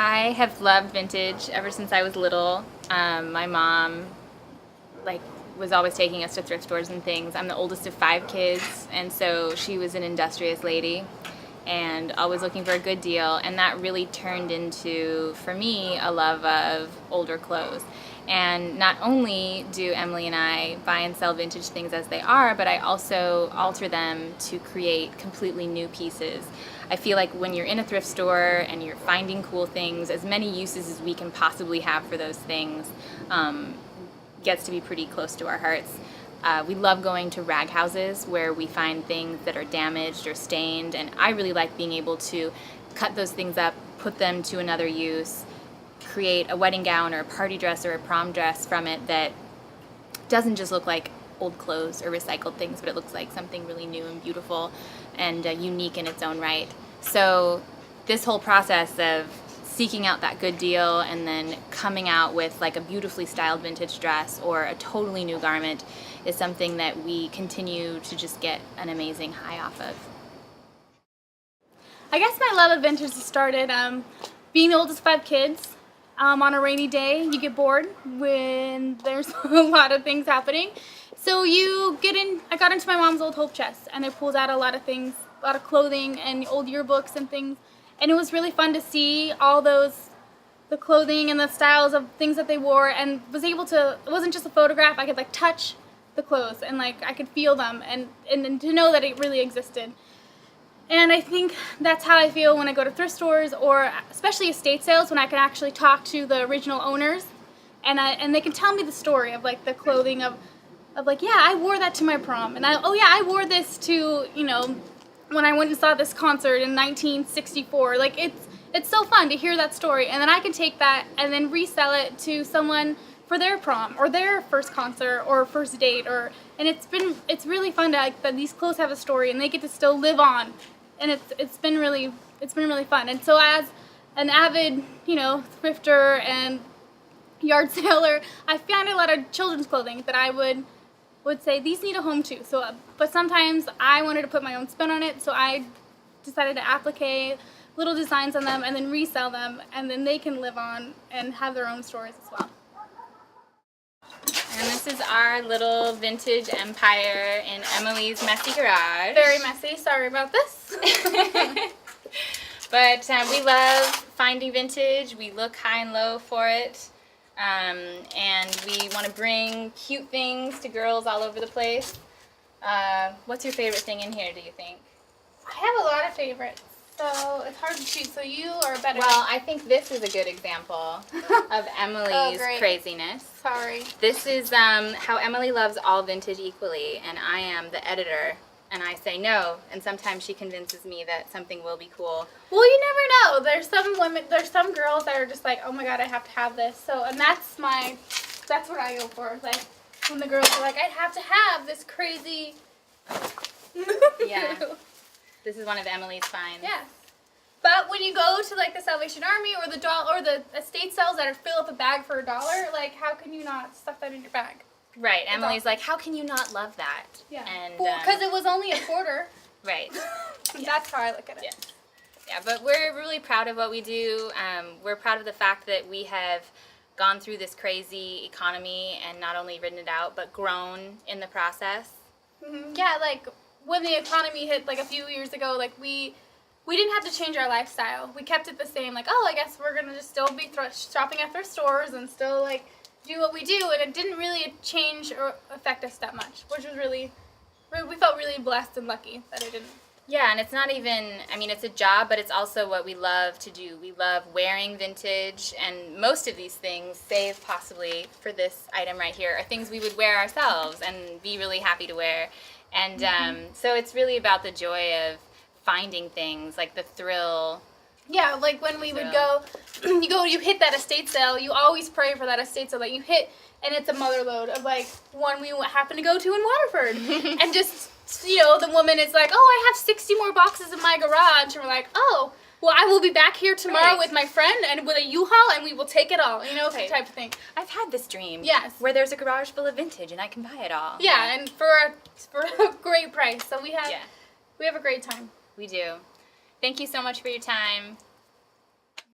I have loved vintage ever since I was little. My mom, like, was always taking us to thrift stores and things. I'm the oldest of 5 kids, and so she was an industrious lady and always looking for a good deal, and that really turned into, for me, a love of older clothes. And not only do Emily and I buy and sell vintage things as they are, but I also alter them to create completely new pieces. I feel like when you're in a thrift store and you're finding cool things, as many uses as we can possibly have for those things gets to be pretty close to our hearts. We love going to rag houses where we find things that are damaged or stained, and I really like being able to cut those things up, put them to another use, create a wedding gown or a party dress or a prom dress from it that doesn't just look like old clothes or recycled things, but it looks like something really new and beautiful and unique in its own right. So this whole process of seeking out that good deal and then coming out with like a beautifully styled vintage dress or a totally new garment is something that we continue to just get an amazing high off of. I guess my love of vintage started being the oldest of 5 kids. On a rainy day, you get bored when there's a lot of things happening. So I got into my mom's old hope chest, and it pulls out a lot of things, a lot of clothing and old yearbooks and things. And it was really fun to see all the clothing and the styles of things that they wore, and it wasn't just a photograph, I could like touch the clothes and like I could feel them and to know that it really existed. And I think that's how I feel when I go to thrift stores, or especially estate sales, when I can actually talk to the original owners and they can tell me the story of like the clothing of like, yeah, I wore that to my prom, and I wore this to, when I went and saw this concert in 1964. Like it's so fun to hear that story, and then I can take that and then resell it to someone for their prom or their first concert or first date, and it's really fun to that these clothes have a story and they get to still live on, and it's been really fun. And so as an avid thrifter and yard sailor, I found a lot of children's clothing that I would say these need a home too. So but sometimes I wanted to put my own spin on it, so I decided to applique little designs on them and then resell them, and then they can live on and have their own stories as well. And this is our little vintage empire in Emily's messy garage. Very messy, sorry about this. But we love finding vintage. We look high and low for it. And we want to bring cute things to girls all over the place. What's your favorite thing in here, do you think? I have a lot of favorites, so it's hard to choose. So you are better. Well, I think this is a good example of Emily's craziness. Sorry. This is how Emily loves all vintage equally, and I am the editor. And I say no, and sometimes she convinces me that something will be cool. Well, you never know. There's some girls that are just like, oh my god, I have to have this. So, and that's what I go for. Like, when the girls are like, I have to have this crazy. Yeah. This is one of Emily's finds. Yeah. But when you go to like the Salvation Army or the estate sales that are fill up a bag for $1, like how can you not stuff that in your bag? Right. Emily's like, how can you not love that? Yeah. And because it was only a quarter. Right. That's how I look at it. Yeah. Yeah, but we're really proud of what we do. We're proud of the fact that we have gone through this crazy economy and not only ridden it out, but grown in the process. Mm-hmm. Yeah, like when the economy hit like a few years ago, like we didn't have to change our lifestyle. We kept it the same. Like, oh, I guess we're gonna just still be shopping at thrift stores and still like do what we do, and it didn't really change or affect us that much, which was we felt really blessed and lucky that it didn't. Yeah, and it's not even, I mean, it's a job, but it's also what we love to do. We love wearing vintage, and most of these things, save possibly for this item right here, are things we would wear ourselves and be really happy to wear. And so it's really about the joy of finding things, like the thrill. Yeah, like when we would go, you hit that estate sale, you always pray for that estate sale that you hit, and it's a mother load of like one we happen to go to in Waterford. And just, the woman is like, oh, I have 60 more boxes in my garage. And we're like, oh, well, I will be back here tomorrow with my friend and with a U-Haul, and we will take it all, type of thing. I've had this dream. Yes. Where there's a garage full of vintage and I can buy it all. Yeah, and for a great price. So we have a great time. We do. Thank you so much for your time.